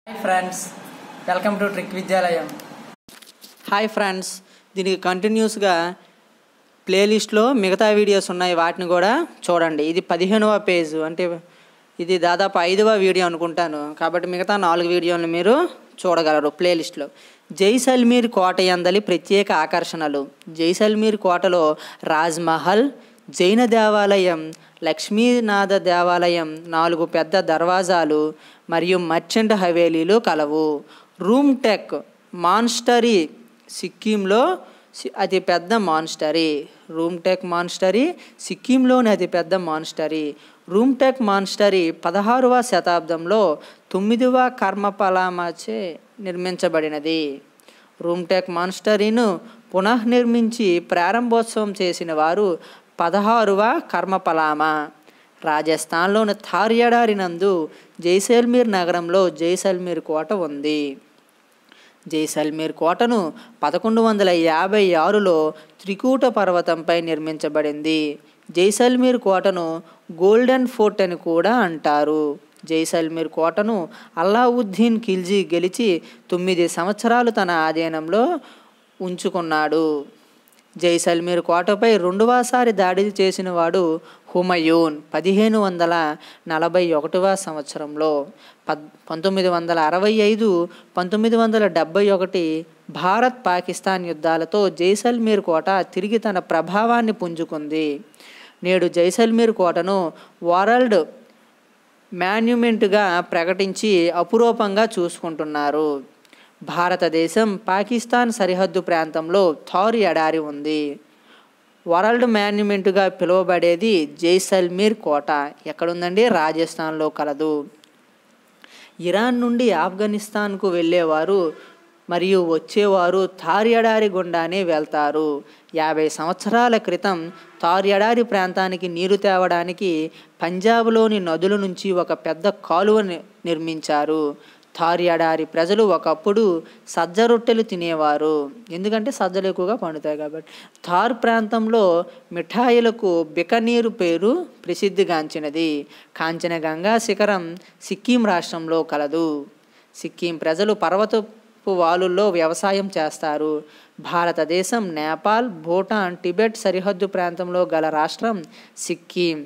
Hi friends, welcome to trick విద్యాలయం. Hi friends, దీనికి కంటిన్యూస్గా ప్లేలిస్ట్లో మిగతా వీడియోస్ ఉన్నాయి, వాటిని కూడా చూడండి. ఇది 15వ పేజ్, అంటే ఇది దాదాపు 5వ వీడియో అనుకుంటాను. కాబట్టి మిగతా 4 వీడియోలను మీరు చూడగలరు ప్లేలిస్ట్లో. జైసల్మీర్ కోట యందలి ప్రత్యేక ఆకర్షణలు. జైసల్మీర్ కోటలో రాజ్మహల్, జైన దేవాలయం, లక్ష్మీనాథ దేవాలయం, 4 పెద్ద దర్వాజాలు మరియు మర్చెంట్ హవేలీలు కలవు. రూమ్ టెక్ మాన్స్టరీ సిక్కింలో అతిపెద్ద మాన్స్టరీ. రూమ్ టెక్ మాన్స్టరీ సిక్కింలోని అతిపెద్ద మాన్స్టరీ. రూమ్ టెక్ మాన్స్టరీ 16వ శతాబ్దంలో 9వ కర్మపలామాచే నిర్మించబడినది. రూమ్ టెక్ మాన్స్టరీను పునఃనిర్మించి ప్రారంభోత్సవం చేసిన వారు 16వ కర్మపలామా. రాజస్థాన్లోని థార్ ఎడారి నందు జైసల్మీర్ నగరంలో జైసల్మీర్ కోట ఉంది. జైసల్మీర్ కోటను 1156లో త్రికూట పర్వతంపై నిర్మించబడింది. జైసల్మీర్ కోటను గోల్డెన్ ఫోర్ట్ అని కూడా అంటారు. జైసల్మీర్ కోటను అల్లావుద్దీన్ ఖిల్జీ గెలిచి 9 సంవత్సరాలు తన ఆధీనంలో ఉంచుకున్నాడు. జైసల్మీర్ కోటపై 2వసారి దాడి చేసిన వాడు హుమయూన్ 1541వ సంవత్సరంలో. 1965-1971 భారత్ పాకిస్తాన్ యుద్ధాలతో జైసల్మీర్ కోట తిరిగి తన ప్రభావాన్ని పుంజుకుంది. నేడు జైసల్మీర్ కోటను వరల్డ్ మాన్యుమెంట్గా ప్రకటించి అపురూపంగా చూసుకుంటున్నారు. భారతదేశం పాకిస్తాన్ సరిహద్దు ప్రాంతంలో థార్ ఎడారి ఉంది. వరల్డ్ మాన్యుమెంట్గా పిలువబడేది జైసల్మీర్ కోట ఎక్కడుందండి? రాజస్థాన్లో కలదు. ఇరాన్ నుండి ఆఫ్ఘనిస్తాన్కు వెళ్ళేవారు మరియు వచ్చేవారు థార్ ఎడారి గుండానే వెళ్తారు. 50 సంవత్సరాల క్రితం థార్ ఎడారి ప్రాంతానికి నీరు తేవడానికి పంజాబ్లోని నదుల నుంచి ఒక పెద్ద కాలువ నిర్మించారు. థార్ ఎడారి ప్రజలు ఒకప్పుడు సజ్జ రొట్టెలు తినేవారు, ఎందుకంటే సజ్జలు ఎక్కువగా పండుతాయి కాబట్టి. థార్ ప్రాంతంలో మిఠాయిలకు బికనీరు పేరు ప్రసిద్ధిగాంచినది. కాంచనగంగా శిఖరం సిక్కిం రాష్ట్రంలో కలదు. సిక్కిం ప్రజలు పర్వతపు వాలుల్లో వ్యవసాయం చేస్తారు. భారతదేశం, నేపాల్, భూటాన్, టిబెట్ సరిహద్దు ప్రాంతంలో గల రాష్ట్రం సిక్కిం.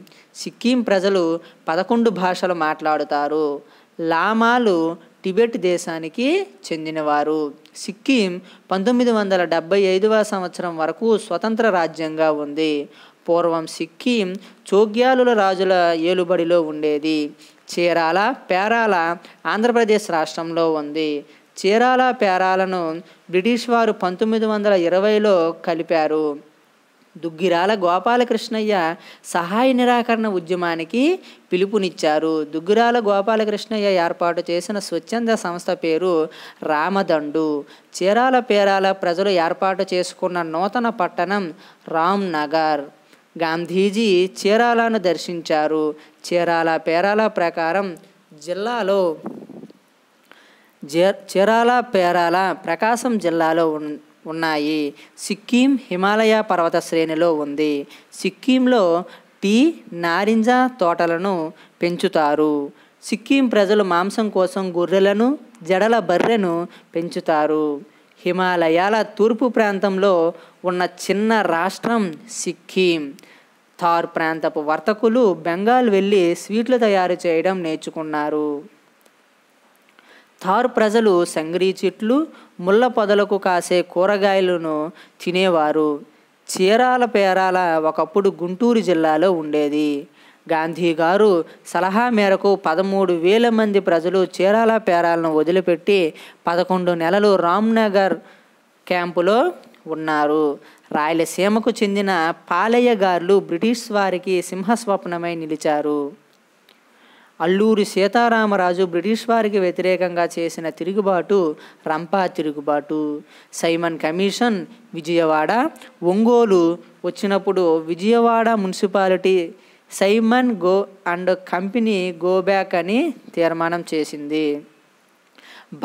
సిక్కిం ప్రజలు 11 భాషలు మాట్లాడుతారు. లామాలు టిబెట్ దేశానికి చెందినవారు. సిక్కిం 1975వ సంవత్సరం వరకు స్వతంత్ర రాజ్యంగా ఉంది. పూర్వం సిక్కిం చోగ్యాలుల రాజుల ఏలుబడిలో ఉండేది. చీరాల, పేరాల ఆంధ్రప్రదేశ్ రాష్ట్రంలో ఉంది. చీరాల, పేరాలను బ్రిటిష్ వారు 1920లో కలిపారు. దుగ్గిరాల గోపాలకృష్ణయ్య సహాయ నిరాకరణ ఉద్యమానికి పిలుపునిచ్చారు. దుగ్గిరాల గోపాలకృష్ణయ్య ఏర్పాటు చేసిన స్వచ్ఛంద సంస్థ పేరు రామదండు. చీరాల, పేరాల ప్రజలు ఏర్పాటు చేసుకున్న నూతన పట్టణం రామ్నగర్. గాంధీజీ చీరాలను దర్శించారు. చీరాల, పేరాల ప్రకారం చీరాల, పేరాల ప్రకాశం జిల్లాలో ఉన్నాయి. సిక్కిం హిమాలయ పర్వత శ్రేణిలో ఉంది. సిక్కింలో టీ, నారింజ తోటలను పెంచుతారు. సిక్కిం ప్రజలు మాంసం కోసం గొర్రెలను, జడల బర్రెను పెంచుతారు. హిమాలయాల తూర్పు ప్రాంతంలో ఉన్న చిన్న రాష్ట్రం సిక్కిం. థార్ ప్రాంతపు వర్తకులు బెంగాల్ వెళ్ళి స్వీట్లు తయారు చేయడం నేర్చుకున్నారు. థార్ ప్రజలు సంగ్రీ చెట్లు, ముళ్ళ పొదలకు కాసే కూరగాయలను తినేవారు. చీరాల, పేరాల ఒకప్పుడు గుంటూరు జిల్లాలో ఉండేది. గాంధీ గారు సలహా మేరకు 13,000 మంది ప్రజలు చీరాల, పేరాలను వదిలిపెట్టి 11 నెలలు రామ్నగర్ క్యాంపులో ఉన్నారు. రాయలసీమకు చెందిన పాలయ్యగార్లు బ్రిటిష్ వారికి సింహస్వప్నమై నిలిచారు. అల్లూరి సీతారామరాజు బ్రిటిష్ వారికి వ్యతిరేకంగా చేసిన తిరుగుబాటు రంపా తిరుగుబాటు. సైమన్ కమిషన్ విజయవాడ, ఒంగోలు వచ్చినప్పుడు Vijayawada municipality Simon and company go back అని తీర్మానం చేసింది.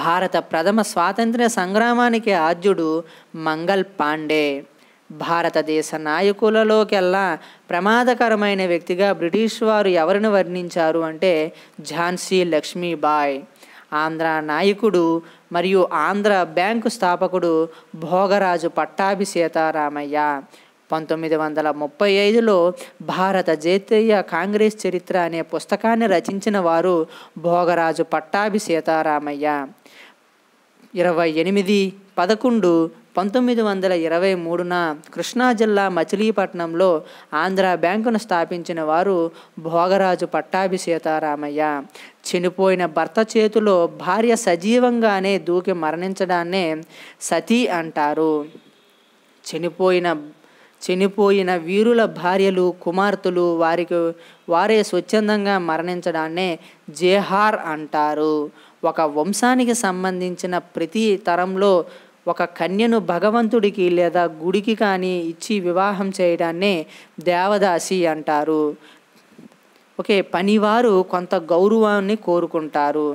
భారత ప్రథమ స్వాతంత్ర్య సంగ్రామానికి ఆద్యుడు మంగల్ పాండే. భారతదేశ నాయకులలోకెల్లా ప్రమాదకరమైన వ్యక్తిగా బ్రిటిష్ వారు ఎవరిని వర్ణించారు అంటే ఝాన్సీ లక్ష్మీబాయి. ఆంధ్ర నాయకుడు మరియు ఆంధ్ర బ్యాంకు స్థాపకుడు భోగరాజు పట్టాభి సీతారామయ్య. 1935లో భారత జాతీయ కాంగ్రెస్ చరిత్ర అనే పుస్తకాన్ని రచించిన వారు భోగరాజు పట్టాభి సీతారామయ్య. 28/11/1923న కృష్ణా జిల్లా మచిలీపట్నంలో ఆంధ్ర బ్యాంకును స్థాపించిన వారు భోగరాజు పట్టాభి సీతారామయ్య. చనిపోయిన భర్త చేతిలో భార్య సజీవంగానే దూకి మరణించడాన్నే సతీ అంటారు. చనిపోయిన వీరుల భార్యలు కుమార్తెలు వారే స్వచ్ఛందంగా మరణించడాన్నే జేహార్ అంటారు. ఒక వంశానికి సంబంధించిన ప్రతి తరంలో ఒక కన్యను భగవంతుడికి లేదా గుడికి కానీ ఇచ్చి వివాహం చేయడాన్నే దేవదాసి అంటారు. పనివారు కొంత గౌరవాన్ని కోరుకుంటారు.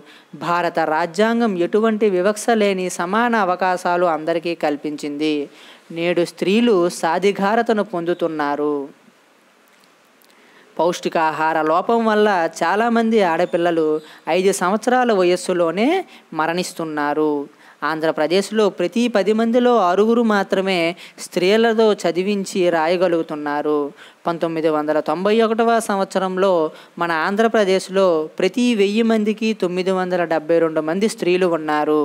భారత రాజ్యాంగం ఎటువంటి వివక్ష లేని సమాన అవకాశాలు అందరికీ కల్పించింది. నేడు స్త్రీలు సాధికారతను పొందుతున్నారు. పౌష్టికాహార లోపం వల్ల చాలామంది ఆడపిల్లలు 5 సంవత్సరాల వయస్సులోనే మరణిస్తున్నారు. ఆంధ్రప్రదేశ్లో ప్రతి 10 మందిలో 6 మాత్రమే స్త్రీలతో చదివించి రాయగలుగుతున్నారు. 1991వ సంవత్సరంలో మన ఆంధ్రప్రదేశ్లో ప్రతి 1000 మందికి 972 మంది స్త్రీలు ఉన్నారు.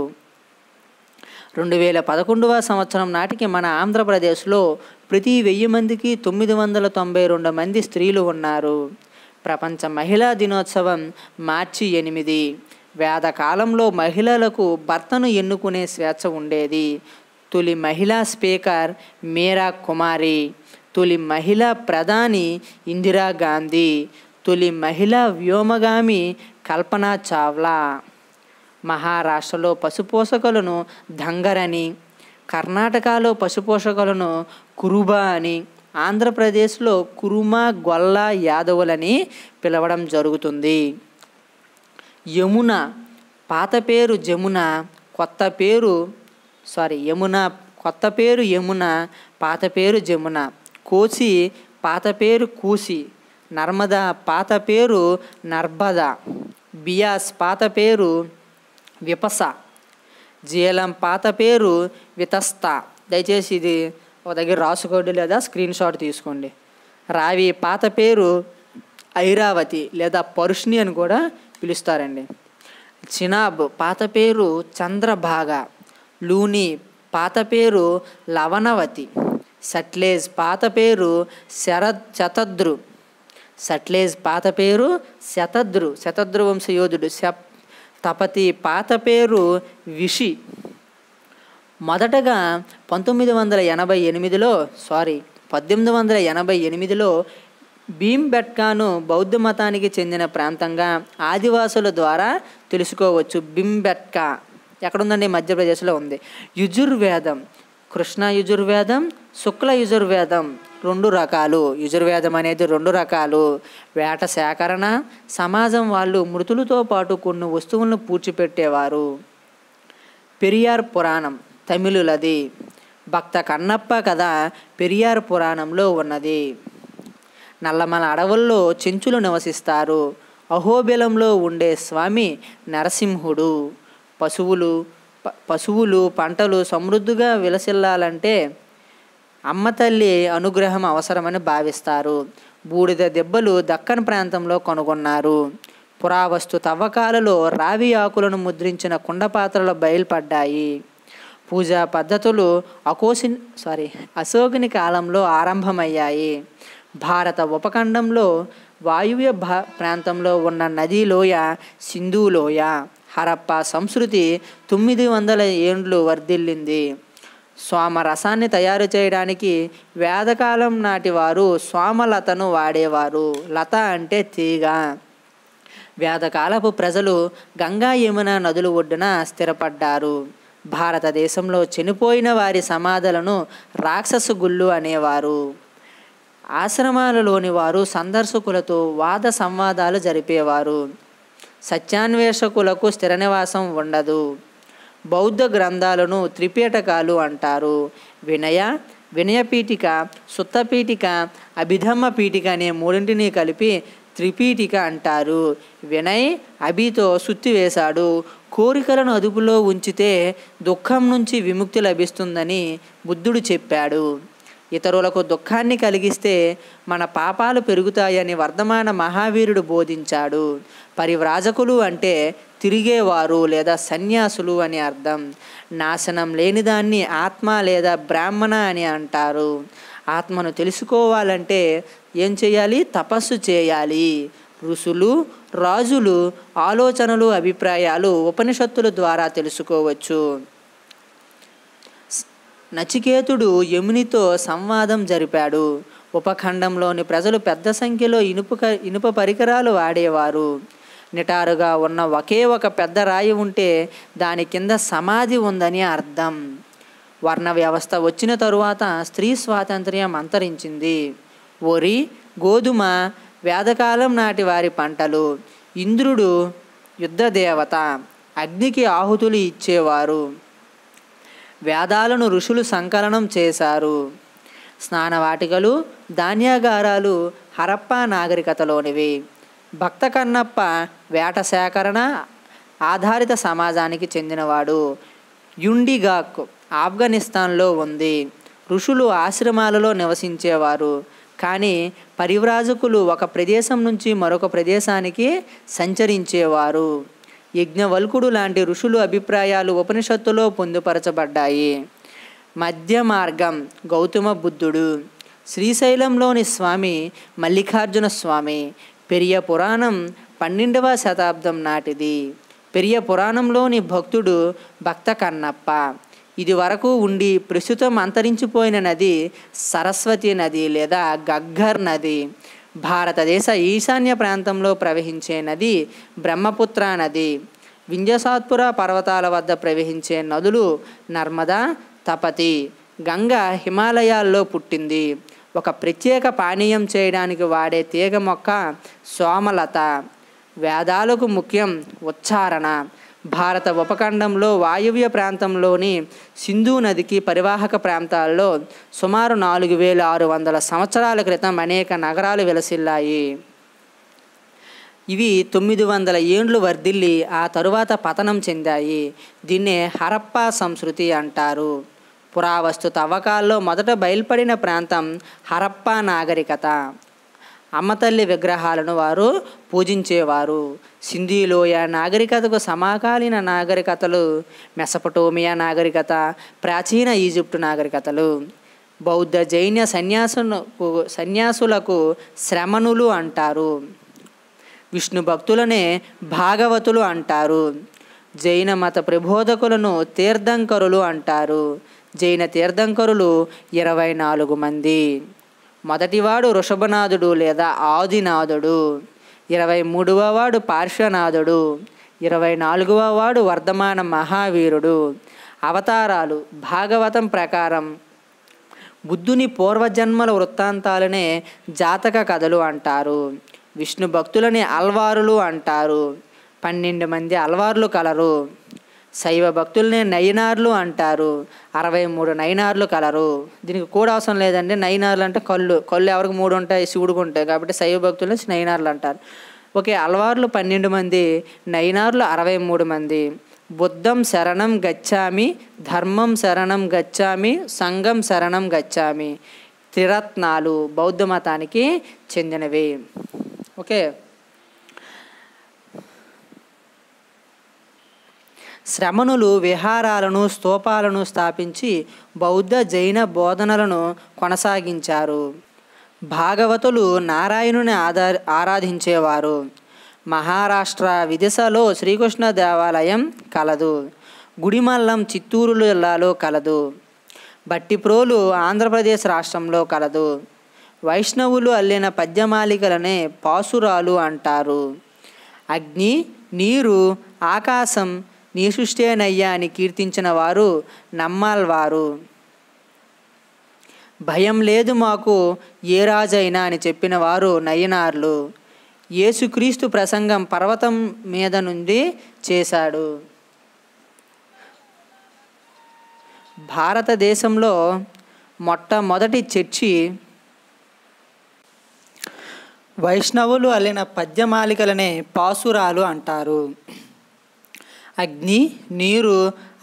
2011వ సంవత్సరం నాటికి మన ఆంధ్రప్రదేశ్లో ప్రతి 1000 మందికి 992 మంది స్త్రీలు ఉన్నారు. ప్రపంచ మహిళా దినోత్సవం మార్చి 8. వేదకాలంలో మహిళలకు భర్తను ఎన్నుకునే స్వేచ్ఛ ఉండేది. తొలి మహిళా స్పీకర్ మీరా కుమారి, తొలి మహిళా ప్రధాని ఇందిరాగాంధీ, తొలి మహిళా వ్యోమగామి కల్పనా చావ్లా. మహారాష్ట్రలో పశుపోషకులను ధంగర్ అని, కర్ణాటకలో పశుపోషకులను కురుబా అని, ఆంధ్రప్రదేశ్లో కురుమా గొల్ల యాదవులని పిలవడం జరుగుతుంది. యమున పాత పేరు జమున, కొత్త పేరు యమున, పాత పేరు జమున. కోసి పాత పేరు కూసి, నర్మదా పాత పేరు నర్మదా, బియాస్ పాత పేరు విపస, జీలం పాత పేరు వితస్త. దయచేసి ఇది ఒక దగ్గర రాసుకోండి లేదా స్క్రీన్ షాట్ తీసుకోండి. రావి పాత పేరు ఐరావతి లేదా పరుష్ని అని కూడా పిలుస్తారండి. చినాబ్ పాత పేరు చంద్రభాగ, లూని పాత పేరు లవణవతి, సట్లేజ్ పాత పేరు శతద్రు, శతద్రు వంశయోధుడు. తపతి పాత పేరు విషి. మొదటగా 1888లో భీంబెట్కాను బౌద్ధ మతానికి చెందిన ప్రాంతంగా ఆదివాసుల ద్వారా తెలుసుకోవచ్చు. భీంబెట్కా ఎక్కడుందండి? మధ్యప్రదేశ్లో ఉంది. యజుర్వేదం, కృష్ణ యజుర్వేదం, శుక్ల యజుర్వేదం 2 రకాలు. యజుర్వేదం అనేది 2 రకాలు. వేట సేకరణ సమాజం వాళ్ళు మృతులతో పాటు కొన్ని వస్తువులను పూడ్చిపెట్టేవారు. పెరియార్ పురాణం తమిళులది. భక్త కన్నప్ప కథ పెరియార్ పురాణంలో ఉన్నది. నల్లమల అడవుల్లో చెంచులు నివసిస్తారు. అహోబిలంలో ఉండే స్వామి నరసింహుడు. పశువులు పంటలు సమృద్ధిగా విలసిల్లాలంటే అమ్మ తల్లి అనుగ్రహం అవసరమని భావిస్తారు. బూడిద దెబ్బలు దక్కన్ ప్రాంతంలో కనుగొన్నారు. పురావస్తు తవ్వకాలలో రావి ఆకులను ముద్రించిన కుండపాత్రలు బయలుపడ్డాయి. పూజా పద్ధతులు అశోకుని కాలంలో ఆరంభమయ్యాయి. భారత ఉపఖండంలో వాయువ్య ప్రాంతంలో ఉన్న నదీ లోయ సింధు లోయ. హరప్పా సంస్కృతి 900 ఏండ్లు వర్ధిల్లింది. సోమరసాన్ని తయారు చేయడానికి వేదకాలం నాటి వారు సోమలతను వాడేవారు. లత అంటే తీగ. వేదకాలపు ప్రజలు గంగా యమున నదుల ఒడ్డున స్థిరపడ్డారు. భారతదేశంలో చనిపోయిన వారి సమాధులను రాక్షస గుళ్ళు అనేవారు. ఆశ్రమాలలోని వారు సందర్శకులతో వాద సంవాదాలు జరిపేవారు. సత్యాన్వేషకులకు స్థిర నివాసం ఉండదు. బౌద్ధ గ్రంథాలను త్రిపీఠకాలు అంటారు. వినయపీఠిక, సుత్తపీఠిక, అభిధమ్మ పీఠిక అనే 3 కలిపి త్రిపీఠిక అంటారు. వినయ్ అభితో సుత్తి వేశాడు, కోరికలను అదుపులో ఉంచితే దుఃఖం నుంచి విముక్తి లభిస్తుందని బుద్ధుడు చెప్పాడు. ఇతరులకు దుఃఖాన్ని కలిగిస్తే మన పాపాలు పెరుగుతాయని వర్ధమాన మహావీరుడు బోధించాడు. పరివ్రాజకులు అంటే తిరిగేవారు లేదా సన్యాసులు అని అర్థం. నాశనం లేనిదాన్ని ఆత్మ లేదా బ్రాహ్మణ అని అంటారు. ఆత్మను తెలుసుకోవాలంటే ఏం చేయాలి? తపస్సు చేయాలి. ఋషులు, రాజులు ఆలోచనలు, అభిప్రాయాలు ఉపనిషత్తుల ద్వారా తెలుసుకోవచ్చు. నచికేతుడు యమునితో సంవాదం జరిపాడు. ఉపఖండంలోని ప్రజలు పెద్ద సంఖ్యలో ఇనుప పరికరాలు వాడేవారు. నిటారుగా ఉన్న ఒకే ఒక పెద్ద రాయి ఉంటే దాని కింద సమాధి ఉందని అర్థం. వర్ణ వ్యవస్థ వచ్చిన తరువాత స్త్రీ స్వాతంత్ర్యం అంతరించింది. వరి, గోధుమ వేదకాలం నాటి వారి పంటలు. ఇంద్రుడు యుద్ధదేవత, అగ్నికి ఆహుతులు ఇచ్చేవారు. వేదాలను ఋషులు సంకలనం చేశారు. స్నానవాటికలు, ధాన్యాగారాలు హరప్పా నాగరికతలోనివి. భక్త కన్నప్ప వేట సేకరణ ఆధారిత సమాజానికి చెందినవాడు. యుండిగాక్ ఆఫ్ఘనిస్తాన్లో ఉంది. ఋషులు ఆశ్రమాలలో నివసించేవారు. కానీ పరివ్రాజకులు ఒక ప్రదేశం నుంచి మరొక ప్రదేశానికి సంచరించేవారు. యజ్ఞవల్కుడు లాంటి ఋషులు అభిప్రాయాలు ఉపనిషత్తులో పొందుపరచబడ్డాయి. మధ్య మార్గం గౌతమ బుద్ధుడు. శ్రీశైలంలోని స్వామి మల్లికార్జున స్వామి. పెరియ పురాణం 12వ శతాబ్దం నాటిది. పెరియ పురాణంలోని భక్తుడు భక్త కన్నప్ప. ఇది వరకు ఉండి ప్రస్తుతం అంతరించిపోయిన నది సరస్వతి నది లేదా గగ్గర్ నది. భారతదేశ ఈశాన్య ప్రాంతంలో ప్రవహించే నది బ్రహ్మపుత్ర నది. వింధ్యసాత్పుర పర్వతాల వద్ద ప్రవహించే నదులు నర్మదా, తపతి. గంగ హిమాలయాల్లో పుట్టింది. ఒక ప్రత్యేక పానీయం చేయడానికి వాడే తీగ మొక్క సోమలత. వేదాలకు ముఖ్యం ఉచ్చారణ. భారత ఉపఖండంలో వాయువ్య ప్రాంతంలోని సింధు నదికి పరివాహక ప్రాంతాల్లో సుమారు 4600 సంవత్సరాల క్రితం అనేక నగరాలు విలసిల్లాయి. ఇవి 900 ఏండ్లు వర్ధిల్లి ఆ తరువాత పతనం చెందాయి. దీన్నే హరప్పా సంస్కృతి అంటారు. పురావస్తు తవ్వకాల్లో మొదట బయల్పడిన ప్రాంతం హరప్పా నాగరికత. అమ్మతల్లి విగ్రహాలను వారు పూజించేవారు. సింధులోయ నాగరికతకు సమకాలీన నాగరికతలు మెసపటోమియా నాగరికత, ప్రాచీన ఈజిప్టు నాగరికతలు. బౌద్ధ జైన సన్యాసులకు శ్రమణులు అంటారు. విష్ణు భక్తులనే భాగవతులు అంటారు. జైన మత ప్రబోధకులను తీర్థంకరులు అంటారు. జైన తీర్థంకరులు 24 మంది. మొదటివాడు వృషభనాథుడు లేదా ఆదినాథుడు. 23వ వాడు పార్శ్వనాథుడు. 24వ వాడు వర్ధమాన మహావీరుడు. అవతారాలు భాగవతం ప్రకారం బుద్ధుని పూర్వజన్మల వృత్తాంతాలనే జాతక కథలు అంటారు. విష్ణు భక్తులని అల్వారులు అంటారు. 12 మంది అల్వార్లు కలరు. శైవ భక్తులనే నయనార్లు అంటారు. 63 నయనార్లు కలరు. దీనికి కూడా అవసరం లేదండి. నయనార్లు అంటే కళ్ళు ఎవరికి 3 ఉంటాయి, శివుడికి ఉంటాయి. కాబట్టి శైవ భక్తులని నయనార్లు అంటారు. ఓకే, అల్వార్లు 12 మంది, నయనార్లు 63 మంది. బుద్ధం శరణం గచ్చామి, ధర్మం శరణం గచ్చామి, సంఘం శరణం గచ్చామి. త్రిరత్నాలు బౌద్ధ మతానికి చెందినవి. ఓకే, శ్రమణులు విహారాలను, స్తూపాలను స్థాపించి బౌద్ధ జైన బోధనలను కొనసాగించారు. భాగవతులు నారాయణుని ఆరాధించేవారు. మహారాష్ట్ర విదిశలో శ్రీకృష్ణ దేవాలయం కలదు. గుడిమల్లం చిత్తూరు జిల్లాలో కలదు. బట్టిప్రోలు ఆంధ్రప్రదేశ్ రాష్ట్రంలో కలదు. వైష్ణవులు అల్లిన పద్యమాలికలనే పాసురాలు అంటారు. అగ్ని, నీరు, ఆకాశం నీ సృష్టేనయ్యా అని కీర్తించిన వారు నమ్మాల్వారు. భయం లేదు మాకు ఏ రాజైనా అని చెప్పిన వారు నయనార్లు. యేసుక్రీస్తు ప్రసంగం పర్వతం మీద నుండి చేశాడు. భారతదేశంలో మొట్టమొదటి చర్చి వైష్ణవులు అల్లిన పద్యమాలికలనే పాసురాలు అంటారు. అగ్ని, నీరు,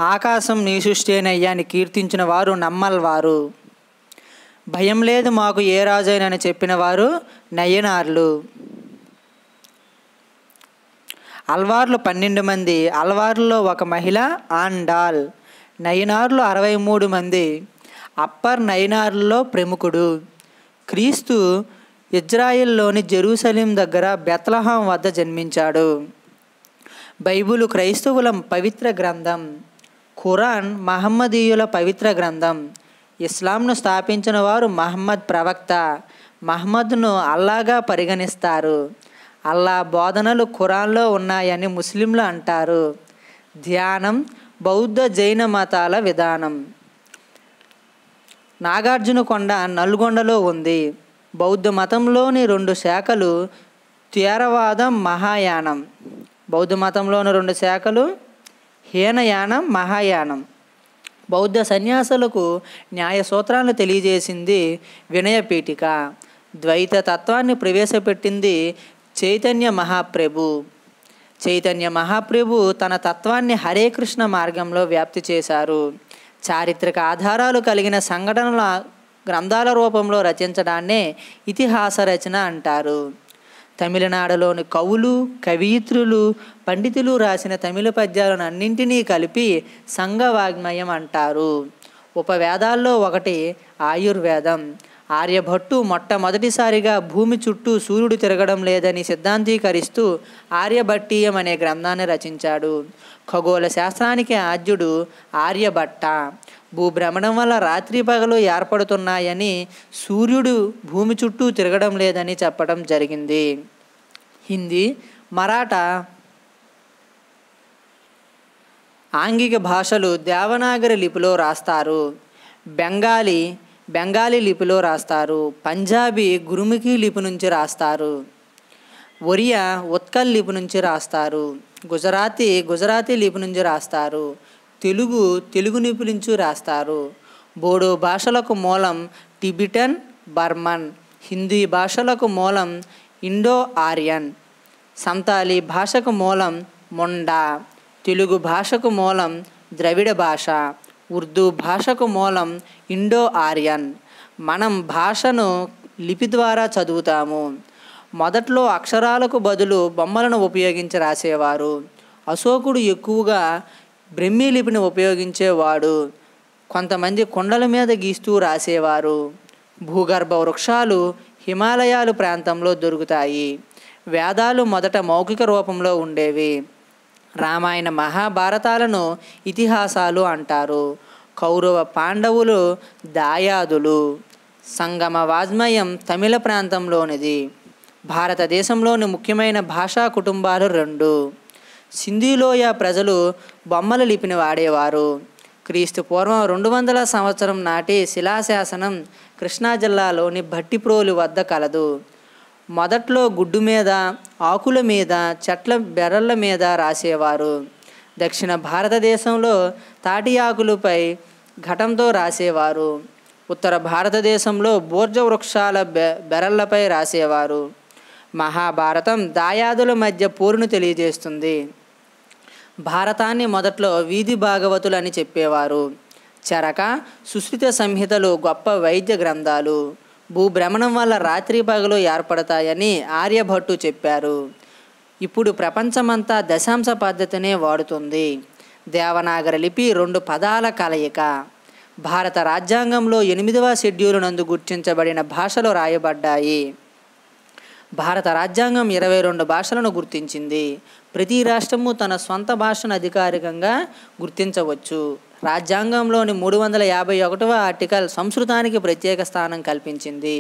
ఆకాశం నీ సృష్టేనయ్యా అని కీర్తించిన వారు నమ్మల్వారు. భయం లేదు మాకు ఏ రాజైనని చెప్పిన వారు నయనార్లు. అల్వార్లు 12 మంది, అల్వార్లలో ఒక మహిళ ఆండాల్. నయనార్లు 63 మంది. అప్పర్ నయనార్లలో ప్రముఖుడు. క్రీస్తు ఇజ్రాయిల్లోని జెరూసలేం దగ్గర బెత్లెహేం వద్ద జన్మించాడు. బైబిలు క్రైస్తవుల పవిత్ర గ్రంథం. ఖురాన్ మహమ్మదీయుల పవిత్ర గ్రంథం. ఇస్లాంను స్థాపించిన వారు మహమ్మద్ ప్రవక్త. మహమ్మద్ను అల్లాగా పరిగణిస్తారు. అల్లా బోధనలు ఖురాన్లో ఉన్నాయని ముస్లింలు అంటారు. ధ్యానం బౌద్ధ జైన మతాల విధానం. నాగార్జునకొండ నల్గొండలో ఉంది. బౌద్ధ మతంలోని 2 శాఖలు థేరవాదం, మహాయానం. బౌద్ధ మతంలోని 2 శాఖలు హీనయానం, మహాయానం. బౌద్ధ సన్యాసులకు న్యాయ సూత్రాలను తెలియజేసింది వినయపీఠిక. ద్వైత తత్వాన్ని ప్రవేశపెట్టింది చైతన్య మహాప్రభు. చైతన్య మహాప్రభు తన తత్వాన్ని హరే కృష్ణ మార్గంలో వ్యాప్తి చేశారు. చారిత్రక ఆధారాలు కలిగిన సంఘటనల గ్రంథాల రూపంలో రచించడాన్నే ఇతిహాస రచన అంటారు. తమిళనాడులోని కవులు, కవయిత్రులు, పండితులు రాసిన తమిళ పద్యాలను అన్నింటినీ కలిపి సంఘవాగ్మయం అంటారు. ఉపవేదాల్లో ఒకటి ఆయుర్వేదం. ఆర్యభట్టు మొట్టమొదటిసారిగా భూమి చుట్టూ సూర్యుడు తిరగడం లేదని సిద్ధాంతీకరిస్తూ ఆర్యభట్టీయం అనే గ్రంథాన్ని రచించాడు. ఖగోళ శాస్త్రానికి ఆద్యుడు ఆర్యభట్ట. భూభ్రమణం వల్ల రాత్రి పగలు ఏర్పడుతున్నాయని, సూర్యుడు భూమి చుట్టూ తిరగడం లేదని చెప్పడం జరిగింది. హిందీ, మరాఠా, ఆంగిక భాషలు దేవనాగరి లిపిలో రాస్తారు. బెంగాలీ లిపిలో రాస్తారు. పంజాబీ గురుముఖి లిపి నుంచి రాస్తారు. ఒరియా ఉత్కల్ లిపి నుంచి రాస్తారు. గుజరాతీ లిపి నుంచి రాస్తారు. తెలుగు లిపి నుంచి రాస్తారు. బోడో భాషలకు మూలం టిబిటన్, బర్మన్. హిందీ భాషలకు మూలం ఇండో ఆర్యన్. సంతాలీ భాషకు మూలం మొండా. తెలుగు భాషకు మూలం ద్రవిడ భాష. ఉర్దూ భాషకు మూలం ఇండో ఆర్యన్. మనం భాషను లిపి ద్వారా చదువుతాము. మొదట్లో అక్షరాలకు బదులు బొమ్మలను ఉపయోగించి రాసేవారు. అశోకుడు ఎక్కువగా బ్రహ్మీ లిపిని ఉపయోగించేవాడు. కొంతమంది కొండల మీద గీస్తూ రాసేవారు. భూగర్భ వృక్షాలు హిమాలయాలు ప్రాంతంలో దొరుకుతాయి. వేదాలు మొదట మౌఖిక రూపంలో ఉండేవి. రామాయణ మహాభారతాలను ఇతిహాసాలు అంటారు. కౌరవ పాండవులు దాయాదులు. సంగమ వాజ్మయం తమిళ ప్రాంతంలోనిది. భారతదేశంలోని ముఖ్యమైన భాషా కుటుంబాలు 2. సింధీలోయ ప్రజలు బొమ్మల లిపిని వాడేవారు. క్రీస్తు పూర్వం 200 సంవత్సరం నాటి శిలాశాసనం కృష్ణా జిల్లాలోని భట్టిప్రోలు వద్ద కలదు. మొదట్లో గుడ్డు మీద, ఆకుల మీద, చెట్ల బెరళ్ళ మీద రాసేవారు. దక్షిణ భారతదేశంలో తాటి ఆకులపై ఘటంతో రాసేవారు. ఉత్తర భారతదేశంలో బోర్జ వృక్షాల బెరళ్ళపై రాసేవారు. మహాభారతం దాయాదుల మధ్య పోరును తెలియజేస్తుంది. భారతాన్ని మొదట్లో వీధి భాగవతులు అని చెప్పేవారు. చరక, సుశ్రుత సంహితలు గొప్ప వైద్య గ్రంథాలు. భూభ్రమణం వల్ల రాత్రి పగలు ఏర్పడతాయని ఆర్యభట్టు చెప్పారు. ఇప్పుడు ప్రపంచమంతా దశాంశ పద్ధతినే వాడుతుంది. దేవనాగరి లిపి 2 పదాల కలయిక. భారత రాజ్యాంగంలో 8వ షెడ్యూల్ నందు గుర్తించబడిన భాషలు రాయబడ్డాయి. భారత రాజ్యాంగం 22 భాషలను గుర్తించింది. ప్రతి రాష్ట్రము తన సొంత భాషను అధికారికంగా గుర్తించవచ్చు. రాజ్యాంగంలోని 351వ ఆర్టికల్ సంస్కృతానికి ప్రత్యేక స్థానం కల్పించింది.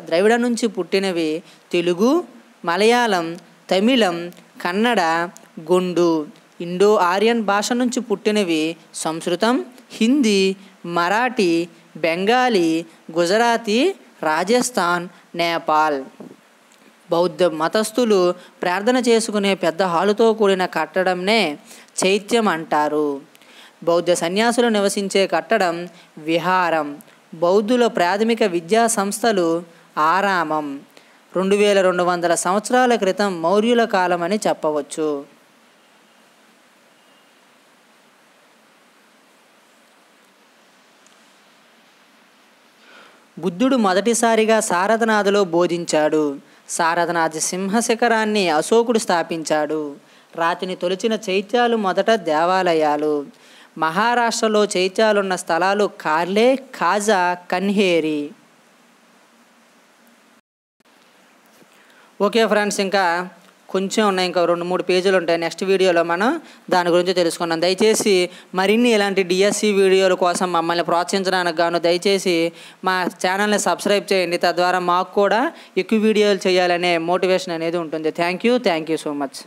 ద్రవిడ నుంచి పుట్టినవి తెలుగు, మలయాళం, తమిళం, కన్నడ, గొండు. ఇండో ఆర్యన్ భాష నుంచి పుట్టినవి సంస్కృతం, హిందీ, మరాఠీ, బెంగాలీ, గుజరాతీ, రాజస్థాన్, నేపాల్. బౌద్ధ మతస్థులు ప్రార్థన చేసుకునే పెద్ద హాలుతో కూడిన కట్టడంనే చైత్యం అంటారు. బౌద్ధ సన్యాసులు నివసించే కట్టడం విహారం. బౌద్ధుల ప్రాథమిక విద్యా సంస్థలు ఆరామం. 2200 సంవత్సరాల క్రితం మౌర్యుల కాలం అని చెప్పవచ్చు. బుద్ధుడు మొదటిసారిగా సారథనాథ్లో బోధించాడు. సారథనాథ్ సింహశిఖరాన్ని అశోకుడు స్థాపించాడు. రాతిని తొలిచిన చైత్యాలు మొదట దేవాలయాలు. మహారాష్ట్రలో చైత్యాలున్న స్థలాలు కార్లే, ఖాజా, కన్హేరి. ఓకే ఫ్రెండ్స్, ఇంకా కొంచెం ఉన్నాయి, ఇంకా 2-3 పేజీలు ఉంటాయి. నెక్స్ట్ వీడియోలో మనం దాని గురించి తెలుసుకున్నాం. దయచేసి మరిన్ని ఇలాంటి డిఎస్సి వీడియోల కోసం మమ్మల్ని ప్రోత్సహించడానికి గాను దయచేసి మా ఛానల్ని సబ్స్క్రైబ్ చేయండి. తద్వారా మాకు కూడా ఎక్కువ వీడియోలు చేయాలనే మోటివేషన్ అనేది ఉంటుంది. Thank you so much.